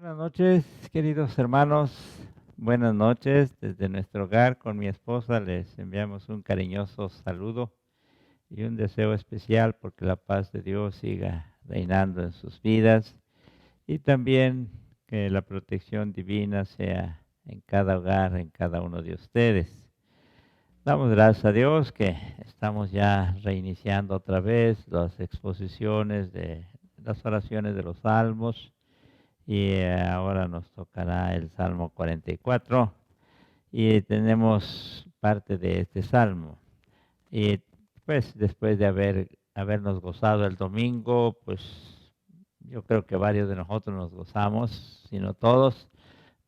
Buenas noches, queridos hermanos. Buenas noches. Desde nuestro hogar con mi esposa les enviamos un cariñoso saludo y un deseo especial porque la paz de Dios siga reinando en sus vidas y también que la protección divina sea en cada hogar, en cada uno de ustedes. Damos gracias a Dios que estamos ya reiniciando otra vez las exposiciones de las oraciones de los salmos y ahora nos tocará el Salmo 44 y tenemos parte de este salmo. Y pues después de habernos gozado el domingo, pues yo creo que varios de nosotros nos gozamos, si no todos,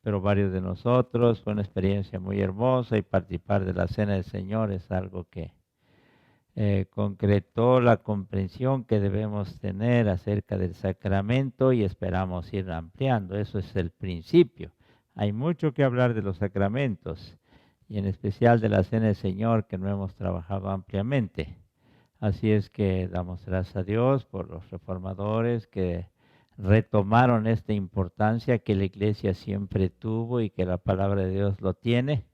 pero varios de nosotros. Fue una experiencia muy hermosa y participar de la Cena del Señor es algo que concretó la comprensión que debemos tener acerca del sacramento y esperamos ir ampliando. Eso es el principio. Hay mucho que hablar de los sacramentos y en especial de la Cena del Señor que no hemos trabajado ampliamente. Así es que damos gracias a Dios por los reformadores que retomaron esta importancia que la Iglesia siempre tuvo y que la palabra de Dios lo tiene,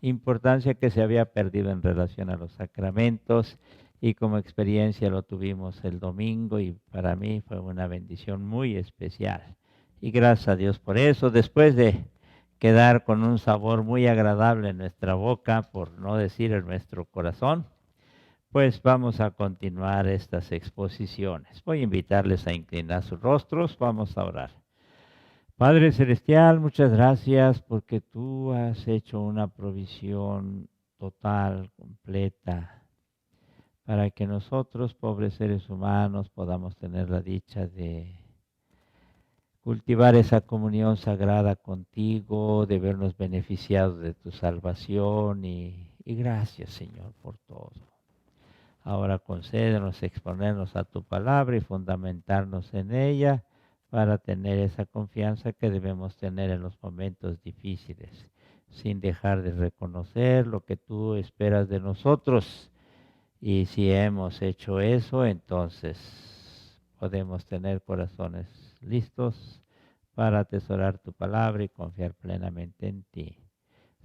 importancia que se había perdido en relación a los sacramentos y como experiencia lo tuvimos el domingo y para mí fue una bendición muy especial. Y gracias a Dios por eso, después de quedar con un sabor muy agradable en nuestra boca, por no decir en nuestro corazón, pues vamos a continuar estas exposiciones. Voy a invitarles a inclinar sus rostros, vamos a orar. Padre Celestial, muchas gracias porque tú has hecho una provisión total, completa, para que nosotros, pobres seres humanos, podamos tener la dicha de cultivar esa comunión sagrada contigo, de vernos beneficiados de tu salvación y gracias, Señor, por todo. Ahora concédenos exponernos a tu palabra y fundamentarnos en ella para tener esa confianza que debemos tener en los momentos difíciles, sin dejar de reconocer lo que tú esperas de nosotros. Y si hemos hecho eso, entonces podemos tener corazones listos para atesorar tu palabra y confiar plenamente en ti.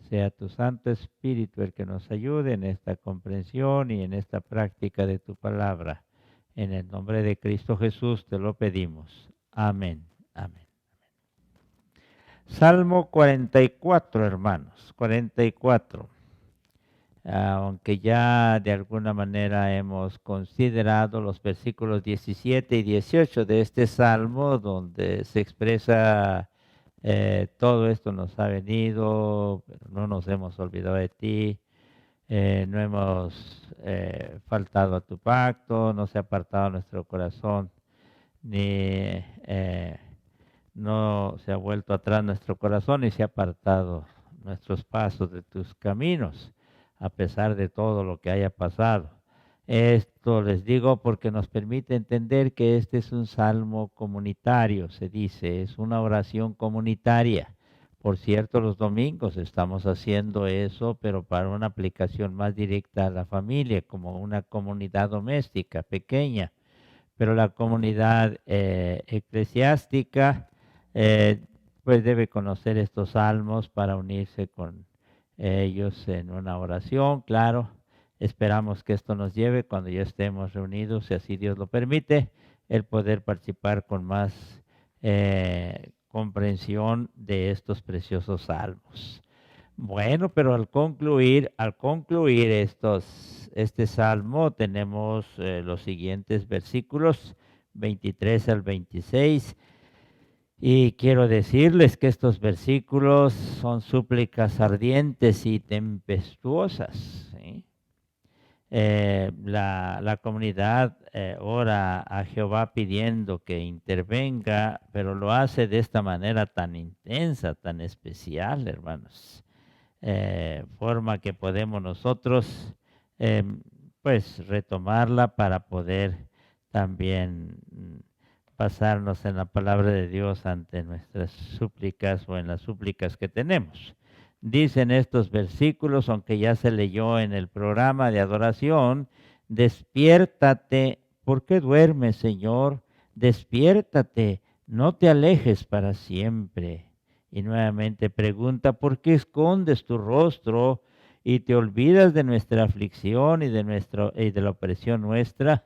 Sea tu Santo Espíritu el que nos ayude en esta comprensión y en esta práctica de tu palabra. En el nombre de Cristo Jesús te lo pedimos. Amén. Amén. Salmo 44, hermanos. 44. Aunque ya de alguna manera hemos considerado los versículos 17 y 18 de este salmo, donde se expresa todo esto nos ha venido, pero no nos hemos olvidado de ti, no hemos faltado a tu pacto, no se ha apartado nuestro corazón, ni no se ha vuelto atrás nuestro corazón, ni se ha apartado nuestros pasos de tus caminos, a pesar de todo lo que haya pasado. Esto les digo porque nos permite entender que este es un salmo comunitario, se dice, es una oración comunitaria. Por cierto, los domingos estamos haciendo eso, pero para una aplicación más directa a la familia, como una comunidad doméstica pequeña. Pero la comunidad eclesiástica eh, pues debe conocer estos salmos para unirse con ellos en una oración, claro. Esperamos que esto nos lleve cuando ya estemos reunidos, si así Dios lo permite, el poder participar con más comprensión de estos preciosos salmos. Bueno, pero al concluir este salmo tenemos los siguientes versículos 23 al 26 y quiero decirles que estos versículos son súplicas ardientes y tempestuosas, ¿sí? La comunidad ora a Jehová pidiendo que intervenga, pero lo hace de esta manera tan intensa, tan especial, hermanos. Forma que podemos nosotros eh, pues retomarla para poder también basarnos en la palabra de Dios ante nuestras súplicas o en las súplicas que tenemos. Dicen estos versículos, aunque ya se leyó en el programa de adoración: despiértate, ¿por qué duermes, Señor? Despiértate, no te alejes para siempre. Y nuevamente pregunta, ¿por qué escondes tu rostro y te olvidas de nuestra aflicción y de la opresión nuestra?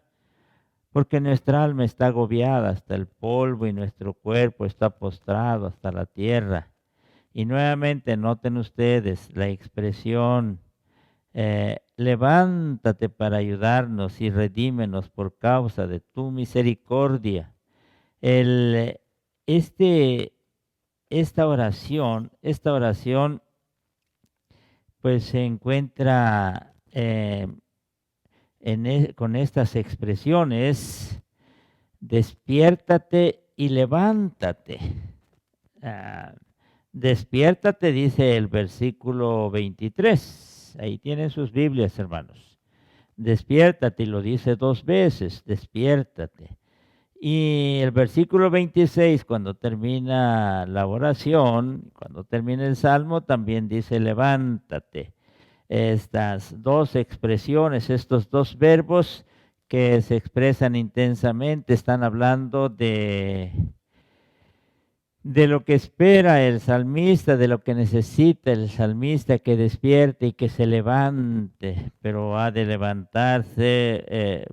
Porque nuestra alma está agobiada hasta el polvo y nuestro cuerpo está postrado hasta la tierra. Y nuevamente noten ustedes la expresión, levántate para ayudarnos y redímenos por causa de tu misericordia. El, este, esta oración pues se encuentra con estas expresiones, despiértate y levántate. Ah, despiértate, dice el versículo 23. Ahí tienen sus Biblias, hermanos. Despiértate, y lo dice 2 veces, despiértate. Y el versículo 26, cuando termina la oración, cuando termina el salmo, también dice levántate. Estas 2 expresiones, estos 2 verbos que se expresan intensamente, están hablando de lo que espera el salmista, de lo que necesita el salmista, que despierte y que se levante, pero ha de levantarse,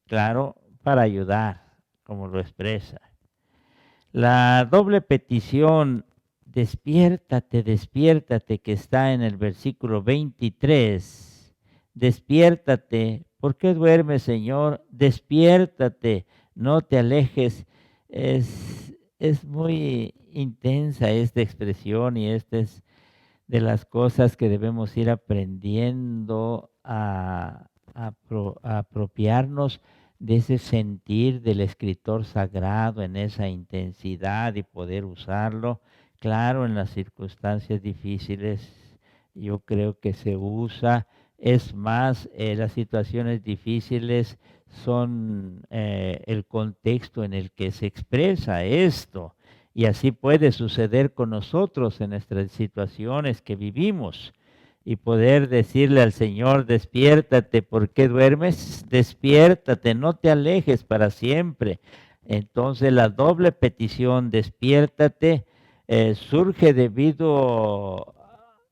claro, para ayudar, como lo expresa. La doble petición, despiértate, despiértate, que está en el versículo 23, despiértate, ¿por qué duermes, Señor? Despiértate, no te alejes. Es muy intensa esta expresión y esta es de las cosas que debemos ir aprendiendo a apropiarnos de ese sentir del escritor sagrado en esa intensidad y poder usarlo. Claro, en las circunstancias difíciles yo creo que se usa. Es más, las situaciones difíciles son el contexto en el que se expresa esto. Y así puede suceder con nosotros en nuestras situaciones que vivimos. Y poder decirle al Señor, despiértate, ¿por qué duermes? Despiértate, no te alejes para siempre. Entonces la doble petición, despiértate, surge debido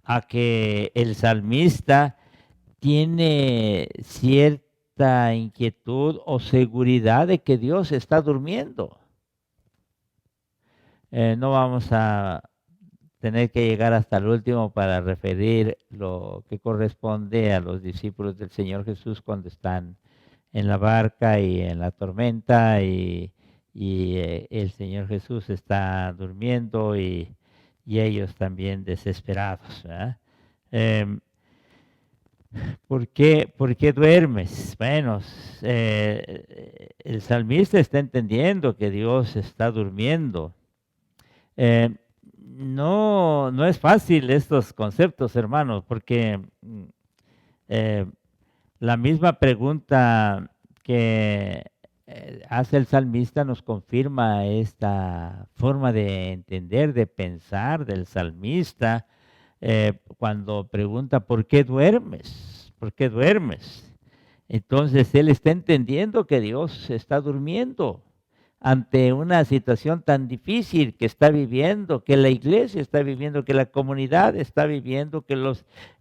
a que el salmista tiene cierta inquietud o seguridad de que Dios está durmiendo. No vamos a tener que llegar hasta el último para referir lo que corresponde a los discípulos del Señor Jesús cuando están en la barca y en la tormenta y el Señor Jesús está durmiendo y ellos también desesperados. ¿Por qué duermes? Bueno, el salmista está entendiendo que Dios está durmiendo. No es fácil estos conceptos, hermanos, porque la misma pregunta que hace el salmista nos confirma esta forma de entender, de pensar del salmista, cuando pregunta, ¿por qué duermes? ¿Por qué duermes? Entonces él está entendiendo que Dios está durmiendo ante una situación tan difícil que está viviendo, que la iglesia está viviendo, que la comunidad está viviendo, que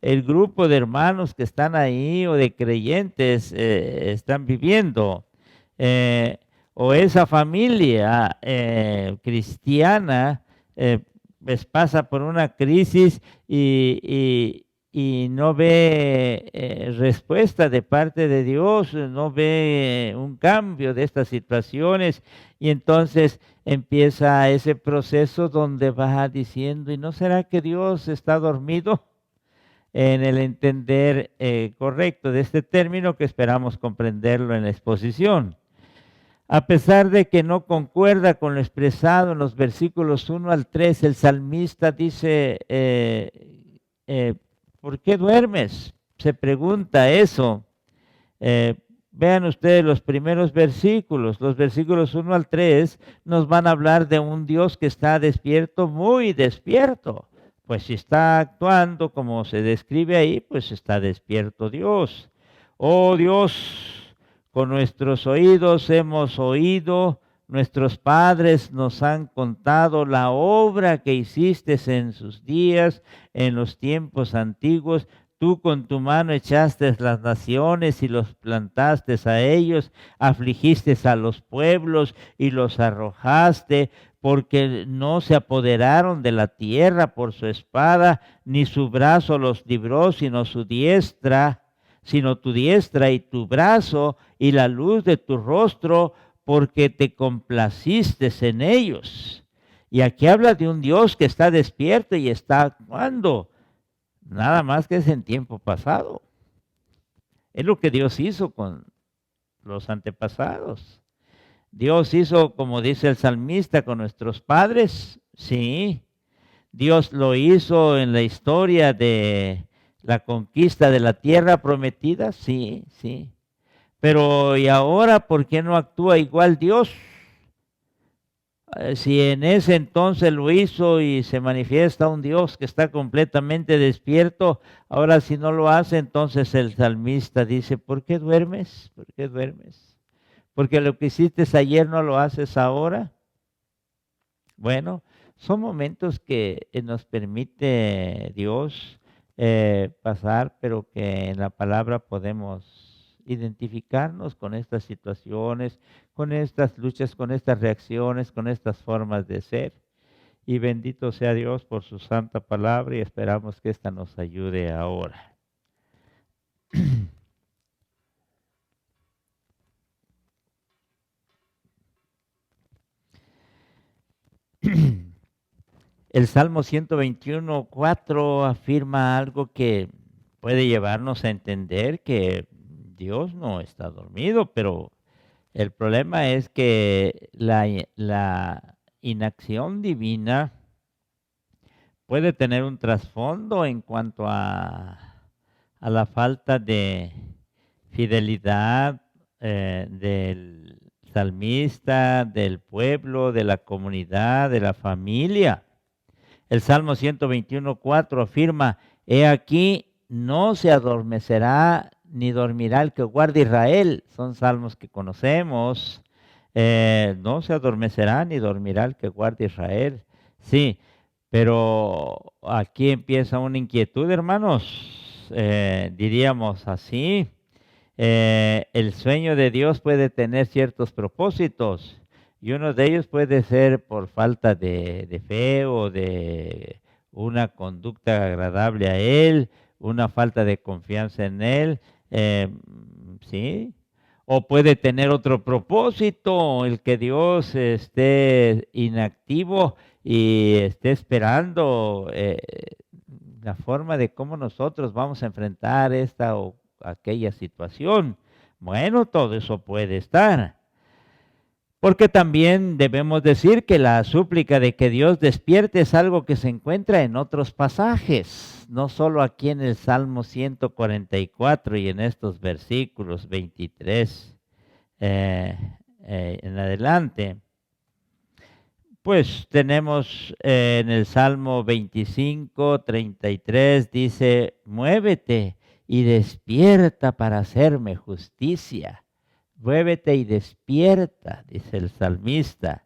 el grupo de hermanos que están ahí o de creyentes están viviendo, o esa familia cristiana pues pasa por una crisis y no ve respuesta de parte de Dios, no ve un cambio de estas situaciones y entonces empieza ese proceso donde va diciendo, ¿y no será que Dios está dormido? En el entender correcto de este término que esperamos comprenderlo en la exposición. A pesar de que no concuerda con lo expresado en los versículos 1 al 3, el salmista dice, ¿por qué duermes? Se pregunta eso. Vean ustedes los primeros versículos, los versículos 1 al 3 nos van a hablar de un Dios que está despierto, muy despierto. Pues si está actuando como se describe ahí, pues está despierto Dios. Oh Dios, con nuestros oídos hemos oído Nuestros padres nos han contado la obra que hiciste en sus días, en los tiempos antiguos. Tú con tu mano echaste las naciones y los plantaste a ellos, afligiste a los pueblos y los arrojaste, porque no se apoderaron de la tierra por su espada, ni su brazo los libró, sino tu diestra y tu brazo y la luz de tu rostro, porque te complaciste en ellos. Y aquí habla de un Dios que está despierto y está actuando, nada más que es en tiempo pasado. Es lo que Dios hizo con los antepasados. Dios hizo, como dice el salmista, con nuestros padres, sí. Dios lo hizo en la historia de la conquista de la tierra prometida, sí, sí. Pero ¿y ahora por qué no actúa igual Dios? Si en ese entonces lo hizo y se manifiesta un Dios que está completamente despierto, ahora si no lo hace, entonces el salmista dice, ¿por qué duermes? ¿Por qué duermes? Porque lo que hiciste ayer no lo haces ahora. Bueno, son momentos que nos permite Dios pasar, pero que en la palabra podemos identificarnos con estas situaciones, con estas luchas, con estas reacciones, con estas formas de ser. Y bendito sea Dios por su santa palabra y esperamos que esta nos ayude ahora. El Salmo 121:4 afirma algo que puede llevarnos a entender que Dios no está dormido, pero el problema es que la inacción divina puede tener un trasfondo en cuanto a la falta de fidelidad del salmista, del pueblo, de la comunidad, de la familia. El Salmo 121:4 afirma, he aquí, no se adormecerá ni dormirá el que guarde Israel. Son salmos que conocemos. No se adormecerá ni dormirá el que guarde Israel. Sí, pero aquí empieza una inquietud, hermanos. Diríamos así, el sueño de Dios puede tener ciertos propósitos. Y uno de ellos puede ser por falta de fe o de una conducta agradable a Él, una falta de confianza en Él, ¿sí? O puede tener otro propósito, el que Dios esté inactivo y esté esperando la forma de cómo nosotros vamos a enfrentar esta o aquella situación. Bueno, todo eso puede estar. Porque también debemos decir que la súplica de que Dios despierte es algo que se encuentra en otros pasajes, no solo aquí en el Salmo 144 y en estos versículos 23 en adelante. Pues tenemos en el Salmo 25:33 dice, muévete y despierta para hacerme justicia. Muévete y despierta, dice el salmista.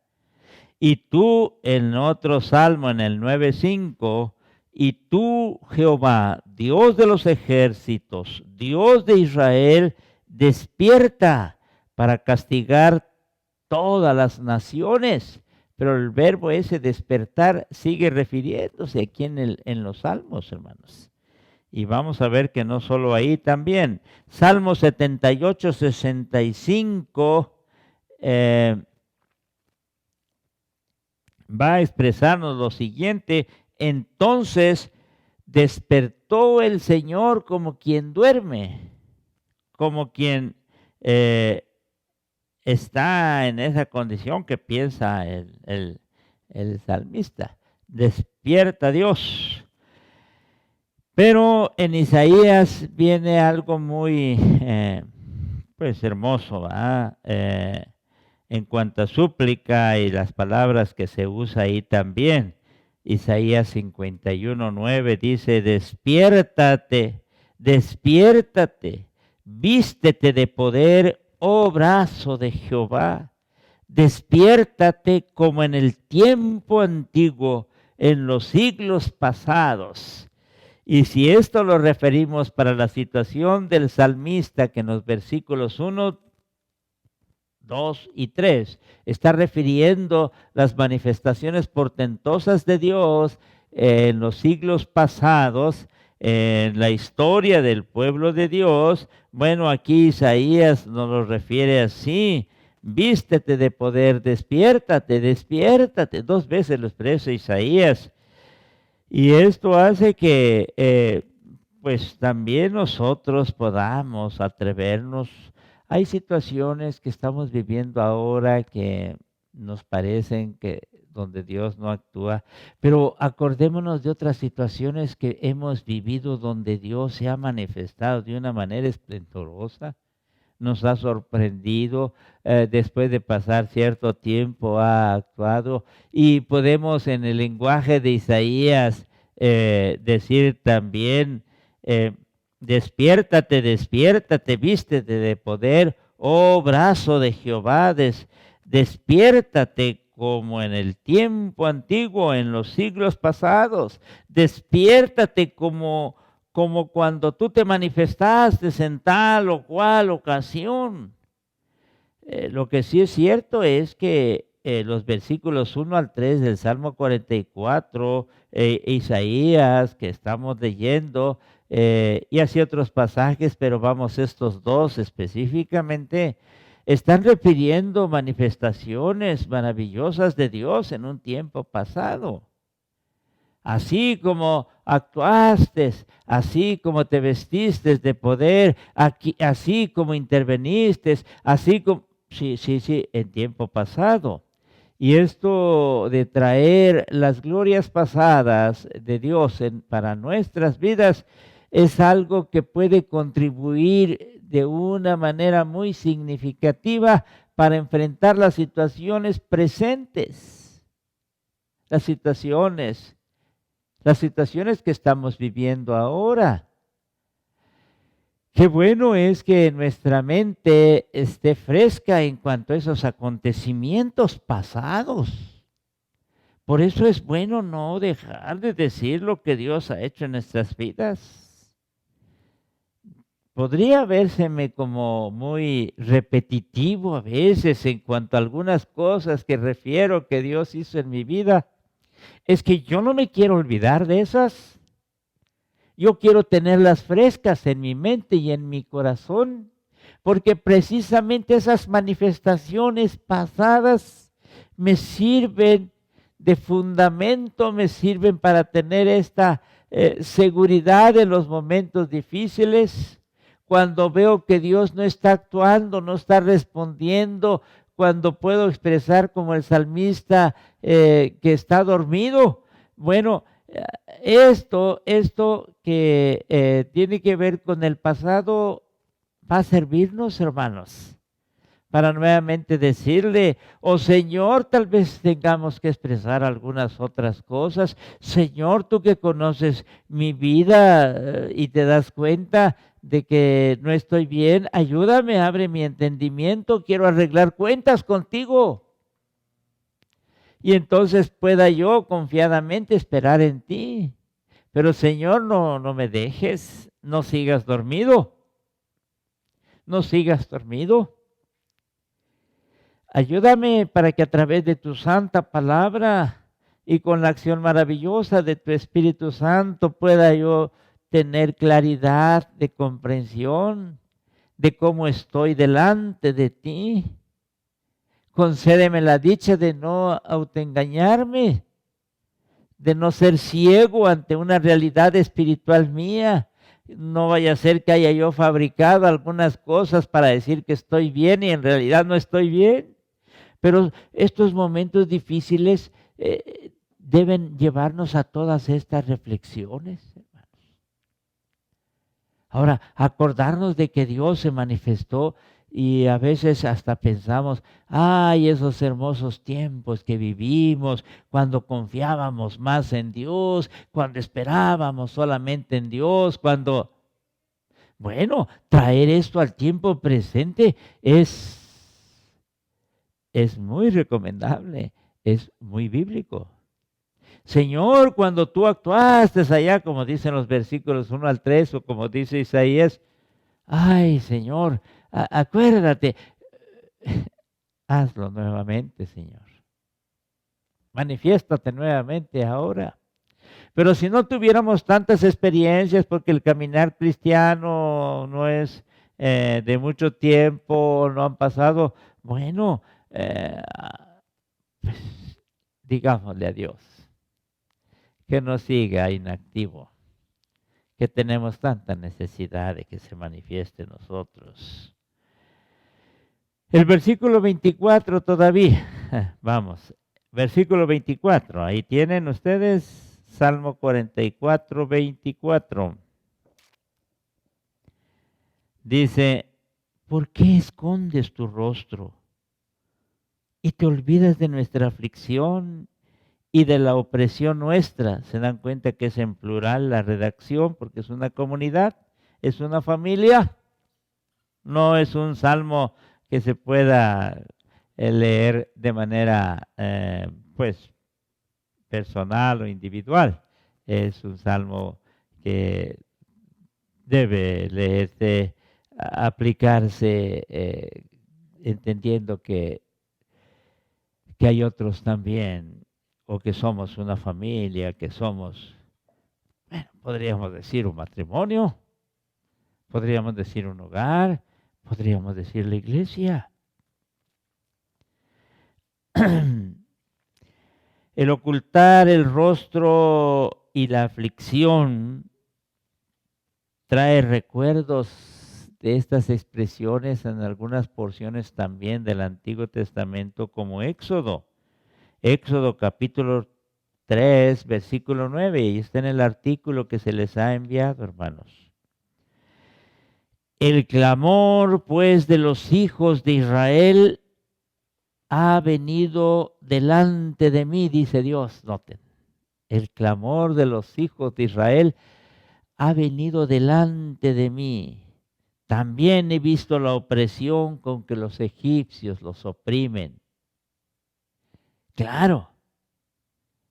Y tú, en otro salmo, en el 9:5, y tú, Jehová, Dios de los ejércitos, Dios de Israel, despierta para castigar todas las naciones. Pero el verbo ese despertar sigue refiriéndose aquí en los salmos, hermanos. Y vamos a ver que no solo ahí también. Salmo 78:65 va a expresarnos lo siguiente. Entonces despertó el Señor como quien duerme, como quien está en esa condición que piensa el salmista. Despierta Dios. Pero en Isaías viene algo muy pues hermoso, ¿verdad? En cuanto a súplica y las palabras que se usa ahí también. Isaías 51:9 dice, despiértate, despiértate, vístete de poder, oh brazo de Jehová. Despiértate como en el tiempo antiguo, en los siglos pasados. Y si esto lo referimos para la situación del salmista, que en los versículos 1, 2 y 3 está refiriendo las manifestaciones portentosas de Dios en los siglos pasados, en la historia del pueblo de Dios. Bueno, aquí Isaías nos lo refiere así: vístete de poder, despiértate, despiértate. Dos veces lo expresa Isaías. Y esto hace que pues también nosotros podamos atrevernos. Hay situaciones que estamos viviendo ahora que nos parecen que donde Dios no actúa, pero acordémonos de otras situaciones que hemos vivido donde Dios se ha manifestado de una manera esplendorosa, nos ha sorprendido, después de pasar cierto tiempo ha actuado, y podemos en el lenguaje de Isaías decir también, despiértate, despiértate, vístete de poder, oh brazo de Jehová, despiértate como en el tiempo antiguo, en los siglos pasados, despiértate como cuando tú te manifestaste en tal o cual ocasión. Lo que sí es cierto es que los versículos 1 al 3 del Salmo 44, Isaías, que estamos leyendo, y así otros pasajes, pero vamos, estos dos específicamente, están refiriendo manifestaciones maravillosas de Dios en un tiempo pasado. Así como actuaste, así como te vestiste de poder, así como interveniste, así como, sí, en tiempo pasado. Y esto de traer las glorias pasadas de Dios para nuestras vidas es algo que puede contribuir de una manera muy significativa para enfrentar las situaciones presentes, las situaciones que estamos viviendo ahora. Qué bueno es que nuestra mente esté fresca en cuanto a esos acontecimientos pasados. Por eso es bueno no dejar de decir lo que Dios ha hecho en nuestras vidas. Podría vérseme como muy repetitivo a veces en cuanto a algunas cosas que refiero que Dios hizo en mi vida. Es que yo no me quiero olvidar de esas. Yo quiero tenerlas frescas en mi mente y en mi corazón, porque precisamente esas manifestaciones pasadas me sirven de fundamento, me sirven para tener esta seguridad en los momentos difíciles. Cuando veo que Dios no está actuando, no está respondiendo, cuando puedo expresar como el salmista que está dormido. Bueno, esto que tiene que ver con el pasado va a servirnos, hermanos, para nuevamente decirle: oh Señor, tal vez tengamos que expresar algunas otras cosas. Señor, tú que conoces mi vida y te das cuenta de que no estoy bien, ayúdame, abre mi entendimiento, quiero arreglar cuentas contigo. Y entonces pueda yo confiadamente esperar en ti. Pero Señor, no me dejes, no sigas dormido. No sigas dormido. Ayúdame para que a través de tu santa palabra y con la acción maravillosa de tu Espíritu Santo pueda yo tener claridad de comprensión de cómo estoy delante de ti. Concédeme la dicha de no autoengañarme, de no ser ciego ante una realidad espiritual mía. No vaya a ser que haya yo fabricado algunas cosas para decir que estoy bien y en realidad no estoy bien. Pero estos momentos difíciles deben llevarnos a todas estas reflexiones, hermanos. Ahora, acordarnos de que Dios se manifestó. Y a veces hasta pensamos: ay, esos hermosos tiempos que vivimos, cuando confiábamos más en Dios, cuando esperábamos solamente en Dios, bueno, traer esto al tiempo presente es es muy recomendable, es muy bíblico. Señor, cuando tú actuaste allá, como dicen los versículos 1 al 3, o como dice Isaías, ay, Señor, acuérdate, hazlo nuevamente, Señor. Manifiéstate nuevamente ahora. Pero si no tuviéramos tantas experiencias, porque el caminar cristiano no es de mucho tiempo, no han pasado, bueno, pues, digámosle a Dios que no siga inactivo, que tenemos tanta necesidad de que se manifieste en nosotros. El versículo 24 todavía, vamos, versículo 24, ahí tienen ustedes Salmo 44, 24. Dice, ¿por qué escondes tu rostro y te olvidas de nuestra aflicción y de la opresión nuestra? Se dan cuenta que es en plural la redacción porque es una comunidad, es una familia, no es un salmo que se pueda leer de manera pues personal o individual. Es un salmo que debe leerse, aplicarse, entendiendo que hay otros también, o que somos una familia, que somos, bueno, podríamos decir un matrimonio, podríamos decir un hogar, podríamos decir la iglesia. El ocultar el rostro y la aflicción trae recuerdos de estas expresiones en algunas porciones también del Antiguo Testamento, como Éxodo. Éxodo capítulo 3, versículo 9, y está en el artículo que se les ha enviado, hermanos. El clamor, pues, de los hijos de Israel ha venido delante de mí, dice Dios. Noten, el clamor de los hijos de Israel ha venido delante de mí. También he visto la opresión con que los egipcios los oprimen. Claro,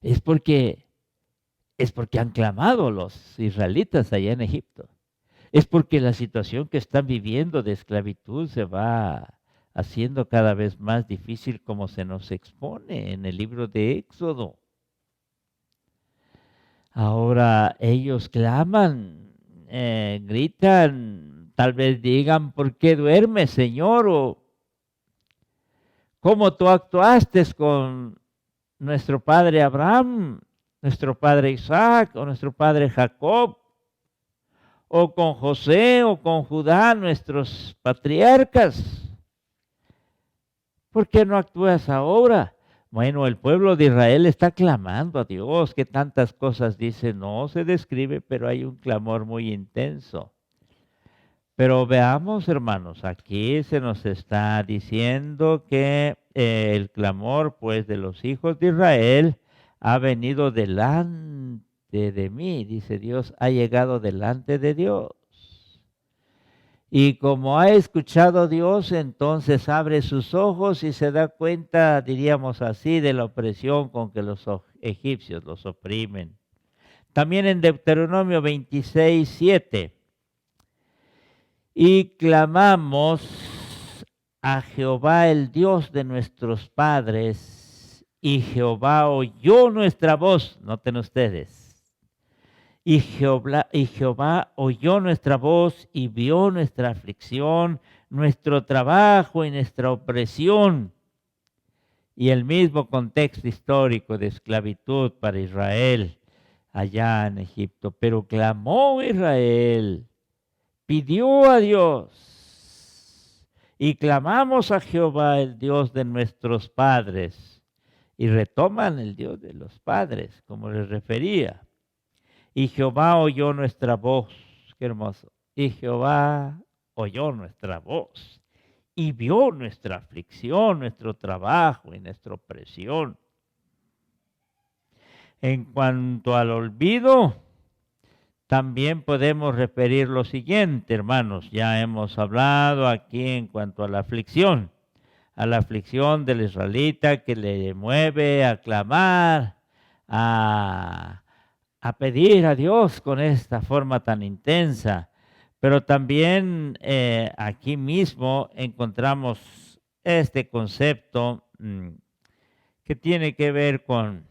es porque han clamado los israelitas allá en Egipto. Es porque la situación que están viviendo de esclavitud se va haciendo cada vez más difícil, como se nos expone en el libro de Éxodo. Ahora ellos claman, gritan, tal vez digan, ¿por qué duermes, Señor? O ¿cómo tú actuaste con nuestro padre Abraham, nuestro padre Isaac o nuestro padre Jacob? O con José o con Judá, nuestros patriarcas. ¿Por qué no actúas ahora? Bueno, el pueblo de Israel está clamando a Dios, que tantas cosas dice, no se describe, pero hay un clamor muy intenso. Pero veamos, hermanos, aquí se nos está diciendo que el clamor, pues, de los hijos de Israel ha venido delante de mí, dice Dios, ha llegado delante de Dios. Y como ha escuchado Dios, entonces abre sus ojos y se da cuenta, diríamos así, de la opresión con que los egipcios los oprimen. También en Deuteronomio 26, 7. Y clamamos a Jehová, el Dios de nuestros padres, y Jehová oyó nuestra voz. Noten ustedes. Y Jehová oyó nuestra voz y vio nuestra aflicción, nuestro trabajo y nuestra opresión. Y el mismo contexto histórico de esclavitud para Israel allá en Egipto. Pero clamó Israel, pidió a Dios, y clamamos a Jehová, el Dios de nuestros padres. Y retoman el Dios de los padres, como les refería. Y Jehová oyó nuestra voz, qué hermoso. Y Jehová oyó nuestra voz y vio nuestra aflicción, nuestro trabajo y nuestra opresión. En cuanto al olvido, también podemos referir lo siguiente, hermanos. Ya hemos hablado aquí en cuanto a la aflicción. a la aflicción del israelita que le mueve a clamar, a pedir a Dios con esta forma tan intensa. Pero también aquí mismo encontramos este concepto que tiene que ver con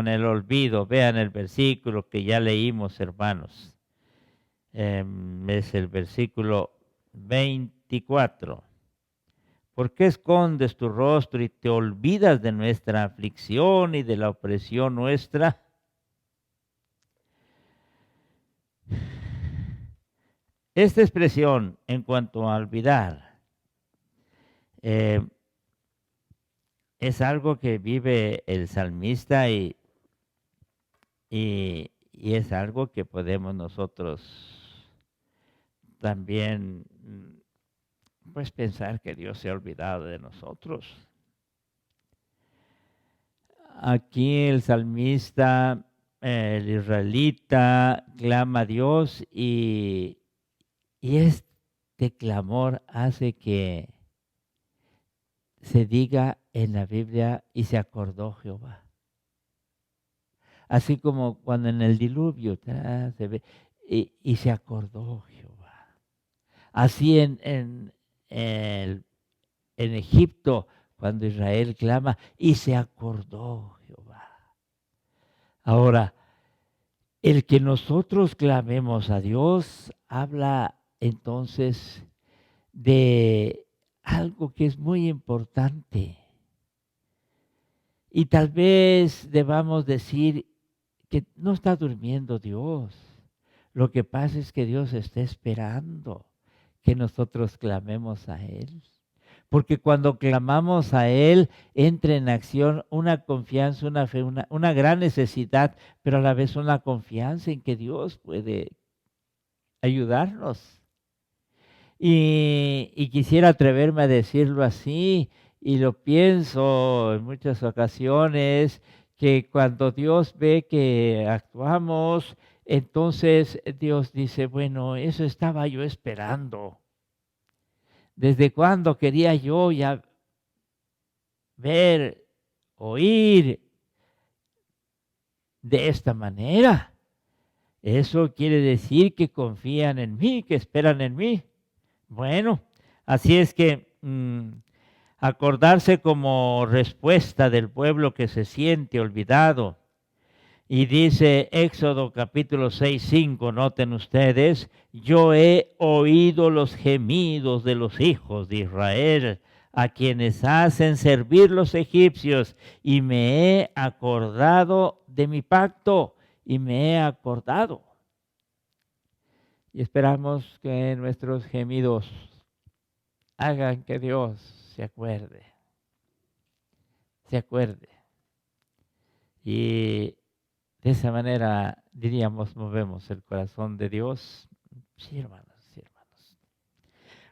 el olvido. Vean el versículo que ya leímos, hermanos. Es el versículo 24. ¿Por qué escondes tu rostro y te olvidas de nuestra aflicción y de la opresión nuestra? Esta expresión en cuanto a olvidar es algo que vive el salmista y es algo que podemos nosotros también pues pensar que Dios se ha olvidado de nosotros. Aquí el salmista, el israelita, clama a Dios y este clamor hace que se diga en la Biblia, y se acordó Jehová. Así como cuando en el diluvio se ve, y se acordó Jehová. Así en Egipto, cuando Israel clama, y se acordó Jehová. Ahora, el que nosotros clamemos a Dios habla entonces de algo que es muy importante. Y tal vez debamos decir que no está durmiendo Dios. Lo que pasa es que Dios está esperando que nosotros clamemos a Él. Porque cuando clamamos a Él, entra en acción una confianza, una fe, una gran necesidad, pero a la vez una confianza en que Dios puede ayudarnos. Y quisiera atreverme a decirlo así, y lo pienso en muchas ocasiones, que cuando Dios ve que actuamos, entonces Dios dice, bueno, eso estaba yo esperando. ¿Desde cuándo quería yo ya ver, oír de esta manera? Eso quiere decir que confían en mí, que esperan en mí. Bueno, así es que acordarse como respuesta del pueblo que se siente olvidado. Y dice Éxodo capítulo 6, 5, noten ustedes, yo he oído los gemidos de los hijos de Israel, a quienes hacen servir los egipcios, y me he acordado de mi pacto, y me he acordado. Y esperamos que nuestros gemidos hagan que Dios se acuerde. Y de esa manera, diríamos, movemos el corazón de Dios. Sí, hermanos, sí, hermanos.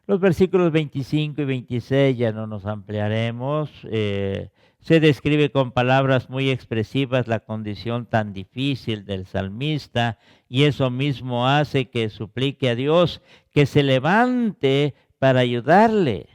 Los versículos 25 y 26 ya no nos ampliaremos. Se describe con palabras muy expresivas la condición tan difícil del salmista, y eso mismo hace que suplique a Dios que se levante para ayudarle.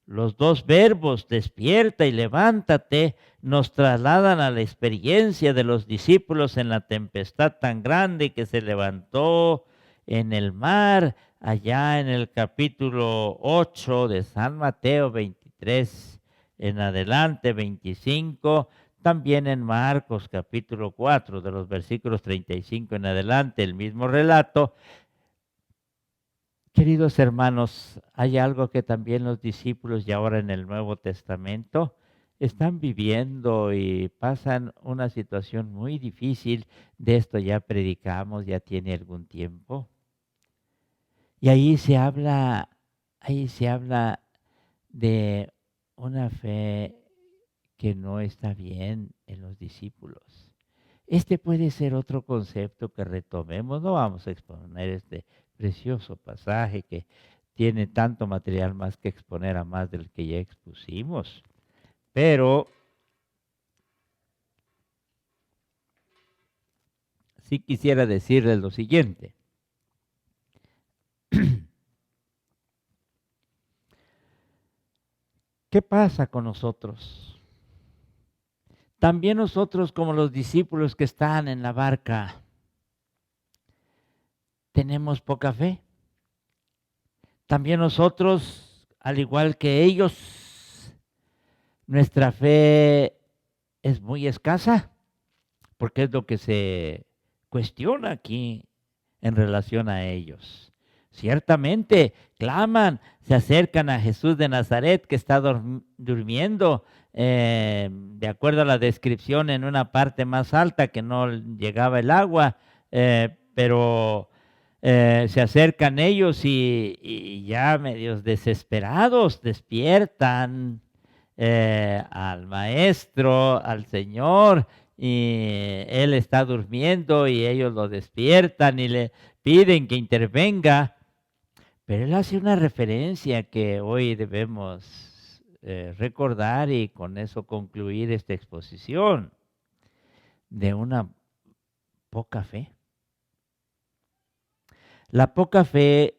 Los dos verbos, despierta y levántate, nos trasladan a la experiencia de los discípulos en la tempestad tan grande que se levantó en el mar, allá en el capítulo 8 de San Mateo 23 en adelante, 25, también en Marcos capítulo 4 de los versículos 35 en adelante, el mismo relato. Queridos hermanos, hay algo que también los discípulos y ahora en el Nuevo Testamento están viviendo y pasan una situación muy difícil. De esto ya predicamos, ya tiene algún tiempo. Y ahí se habla de una fe que no está bien en los discípulos. Este puede ser otro concepto que retomemos. No vamos a exponer este precioso pasaje que tiene tanto material más que exponer a más del que ya expusimos. Pero sí quisiera decirles lo siguiente. ¿Qué pasa con nosotros? También nosotros, como los discípulos que están en la barca, tenemos poca fe. También nosotros, al igual que ellos, nuestra fe es muy escasa, porque es lo que se cuestiona aquí en relación a ellos. Ciertamente claman, se acercan a Jesús de Nazaret que está durmiendo, de acuerdo a la descripción, en una parte más alta que no llegaba el agua, pero se acercan ellos y ya medios desesperados despiertan al maestro, al Señor, y él está durmiendo y ellos lo despiertan y le piden que intervenga, pero él hace una referencia que hoy debemos recordar y con eso concluir esta exposición de una poca fe. La poca fe,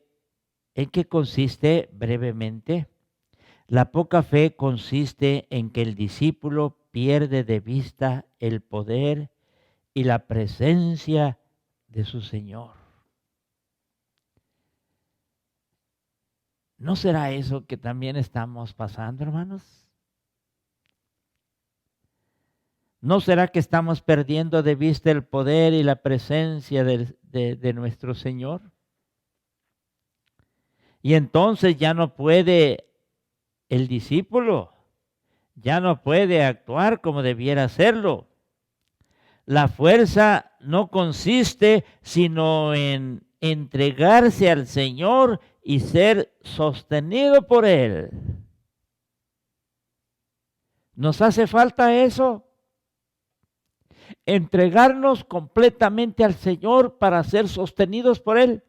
¿en qué consiste brevemente? La poca fe consiste en que el discípulo pierde de vista el poder y la presencia de su Señor. ¿No será eso que también estamos pasando, hermanos? ¿No será que estamos perdiendo de vista el poder y la presencia de nuestro Señor? Y entonces ya no puede el discípulo, ya no puede actuar como debiera hacerlo. La fuerza no consiste sino en entregarse al Señor y ser sostenido por Él. ¿Nos hace falta eso? Entregarnos completamente al Señor para ser sostenidos por Él.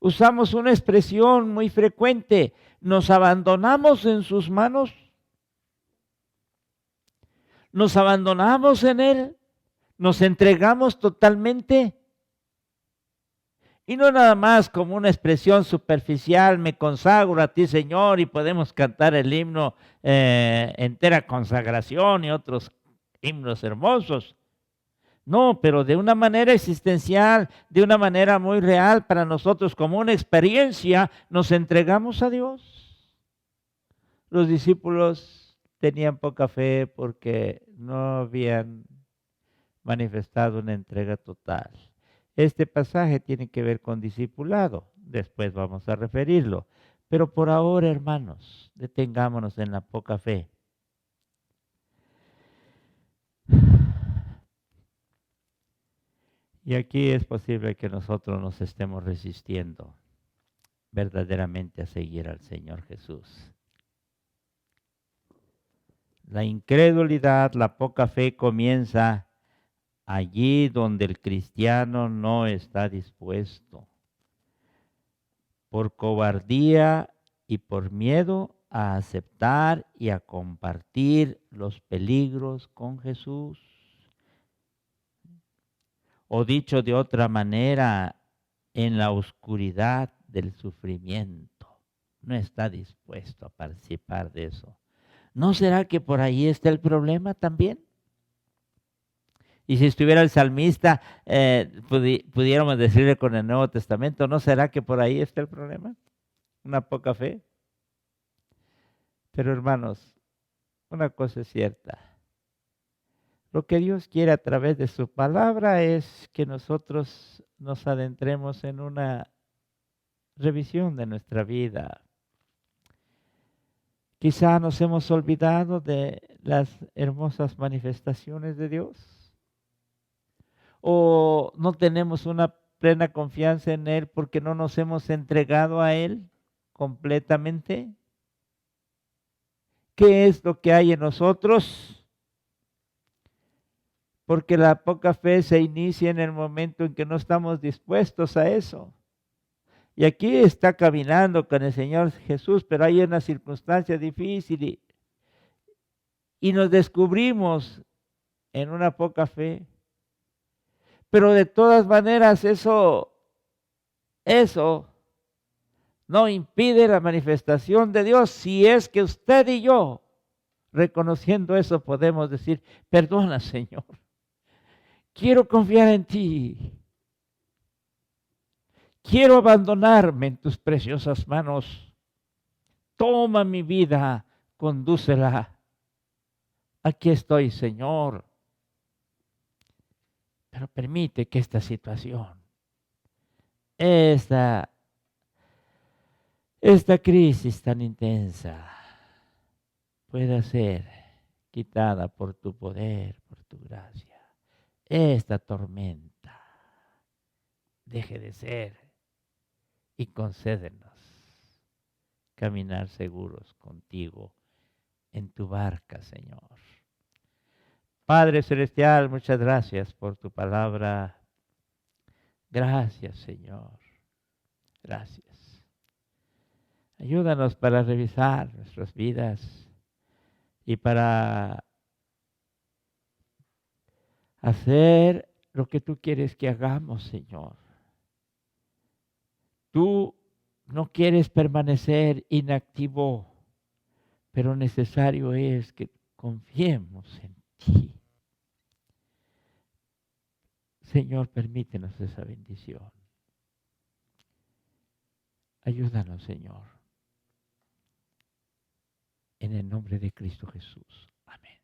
Usamos una expresión muy frecuente: nos abandonamos en sus manos, nos abandonamos en Él, nos entregamos totalmente. Y no nada más como una expresión superficial, me consagro a ti, Señor, y podemos cantar el himno entera consagración y otros himnos hermosos. No, pero de una manera existencial, de una manera muy real para nosotros, como una experiencia, nos entregamos a Dios. Los discípulos tenían poca fe porque no habían manifestado una entrega total. Este pasaje tiene que ver con discipulado, después vamos a referirlo. Pero por ahora, hermanos, detengámonos en la poca fe. Y aquí es posible que nosotros nos estemos resistiendo verdaderamente a seguir al Señor Jesús. La incredulidad, la poca fe comienza allí donde el cristiano no está dispuesto, por cobardía y por miedo a aceptar y a compartir los peligros con Jesús. O dicho de otra manera, en la oscuridad del sufrimiento, no está dispuesto a participar de eso. ¿No será que por ahí está el problema también? Y si estuviera el salmista, pudiéramos decirle con el Nuevo Testamento, ¿no será que por ahí está el problema? Una poca fe. Pero hermanos, una cosa es cierta. Lo que Dios quiere a través de su palabra es que nosotros nos adentremos en una revisión de nuestra vida. Quizá nos hemos olvidado de las hermosas manifestaciones de Dios. O no tenemos una plena confianza en Él porque no nos hemos entregado a Él completamente. ¿Qué es lo que hay en nosotros? Porque la poca fe se inicia en el momento en que no estamos dispuestos a eso. Y aquí está caminando con el Señor Jesús, pero hay una circunstancia difícil y nos descubrimos en una poca fe. Pero de todas maneras eso no impide la manifestación de Dios si es que usted y yo, reconociendo eso, podemos decir, perdona, Señor, quiero confiar en ti, quiero abandonarme en tus preciosas manos, toma mi vida, condúcela, aquí estoy, Señor, pero permite que esta situación, esta crisis tan intensa pueda ser quitada por tu poder, por tu gracia. Esta tormenta deje de ser y concédenos caminar seguros contigo en tu barca, Señor. Padre Celestial, muchas gracias por tu palabra. Gracias, Señor. Gracias. Ayúdanos para revisar nuestras vidas y para hacer lo que tú quieres que hagamos, Señor. Tú no quieres permanecer inactivo, pero necesario es que confiemos en ti. Señor, permítenos esa bendición. Ayúdanos, Señor. En el nombre de Cristo Jesús. Amén.